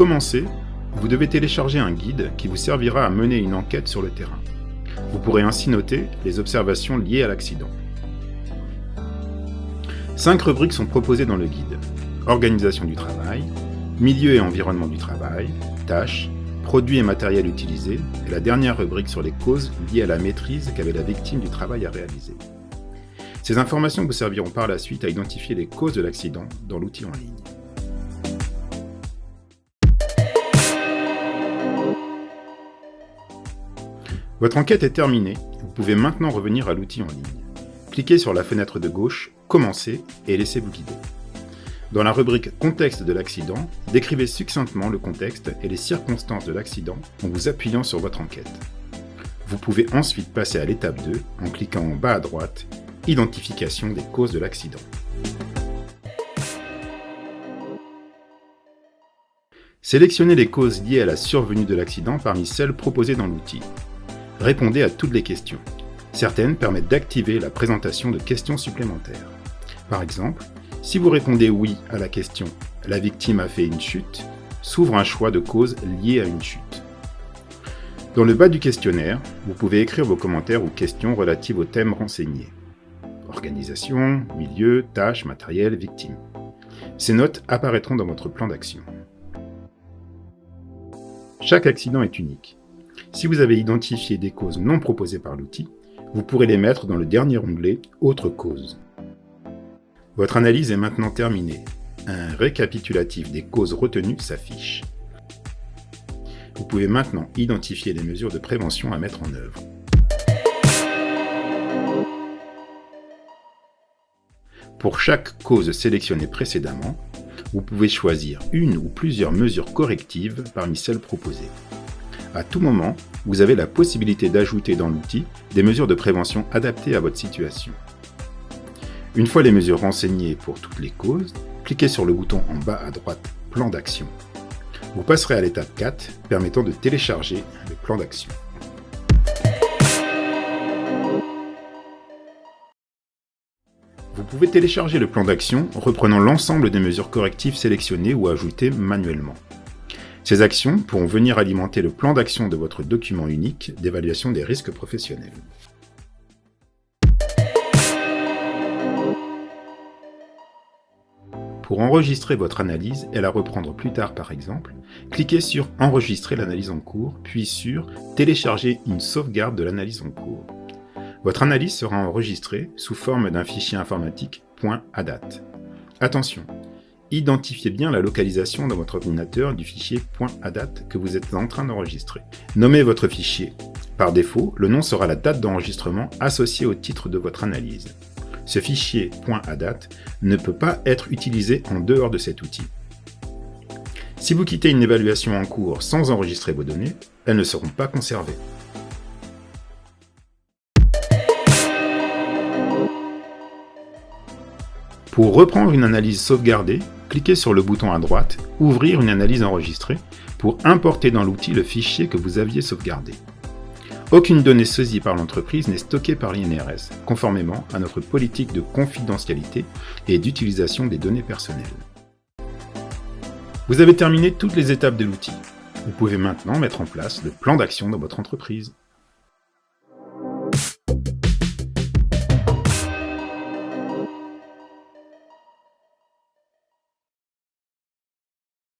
commencer, vous devez télécharger un guide qui vous servira à mener une enquête sur le terrain. Vous pourrez ainsi noter les observations liées à l'accident. 5 rubriques sont proposées dans le guide. Organisation du travail, milieu et environnement du travail, tâches, produits et matériel utilisés, et la dernière rubrique sur les causes liées à la maîtrise qu'avait la victime du travail à réaliser. Ces informations vous serviront par la suite à identifier les causes de l'accident dans l'outil en ligne. Votre enquête est terminée, vous pouvez maintenant revenir à l'outil en ligne. Cliquez sur la fenêtre de gauche « Commencer » et laissez-vous guider. Dans la rubrique « Contexte de l'accident », décrivez succinctement le contexte et les circonstances de l'accident en vous appuyant sur votre enquête. Vous pouvez ensuite passer à l'étape 2 en cliquant en bas à droite « Identification des causes de l'accident ». Sélectionnez les causes liées à la survenue de l'accident parmi celles proposées dans l'outil. Répondez à toutes les questions. Certaines permettent d'activer la présentation de questions supplémentaires. Par exemple, si vous répondez oui à la question « La victime a fait une chute », s'ouvre un choix de causes liées à une chute. Dans le bas du questionnaire, vous pouvez écrire vos commentaires ou questions relatives aux thèmes renseignés. Organisation, milieu, tâches, matériel, victime. Ces notes apparaîtront dans votre plan d'action. Chaque accident est unique. Si vous avez identifié des causes non proposées par l'outil, vous pourrez les mettre dans le dernier onglet « Autres causes ». Votre analyse est maintenant terminée. Un récapitulatif des causes retenues s'affiche. Vous pouvez maintenant identifier les mesures de prévention à mettre en œuvre. Pour chaque cause sélectionnée précédemment, vous pouvez choisir une ou plusieurs mesures correctives parmi celles proposées. À tout moment, vous avez la possibilité d'ajouter dans l'outil des mesures de prévention adaptées à votre situation. Une fois les mesures renseignées pour toutes les causes, cliquez sur le bouton en bas à droite « Plan d'action ». Vous passerez à l'étape 4, permettant de télécharger le plan d'action. Vous pouvez télécharger le plan d'action reprenant l'ensemble des mesures correctives sélectionnées ou ajoutées manuellement. Ces actions pourront venir alimenter le plan d'action de votre document unique d'évaluation des risques professionnels. Pour enregistrer votre analyse et la reprendre plus tard par exemple, cliquez sur « Enregistrer l'analyse en cours » puis sur « Télécharger une sauvegarde de l'analyse en cours ». Votre analyse sera enregistrée sous forme d'un fichier informatique .adat. Attention! Identifiez bien la localisation dans votre ordinateur du fichier .adat que vous êtes en train d'enregistrer. Nommez votre fichier. Par défaut, le nom sera la date d'enregistrement associée au titre de votre analyse. Ce fichier .adat ne peut pas être utilisé en dehors de cet outil. Si vous quittez une évaluation en cours sans enregistrer vos données, elles ne seront pas conservées. Pour reprendre une analyse sauvegardée, cliquez sur le bouton à droite « Ouvrir une analyse enregistrée » pour importer dans l'outil le fichier que vous aviez sauvegardé. Aucune donnée saisie par l'entreprise n'est stockée par l'INRS, conformément à notre politique de confidentialité et d'utilisation des données personnelles. Vous avez terminé toutes les étapes de l'outil. Vous pouvez maintenant mettre en place le plan d'action dans votre entreprise.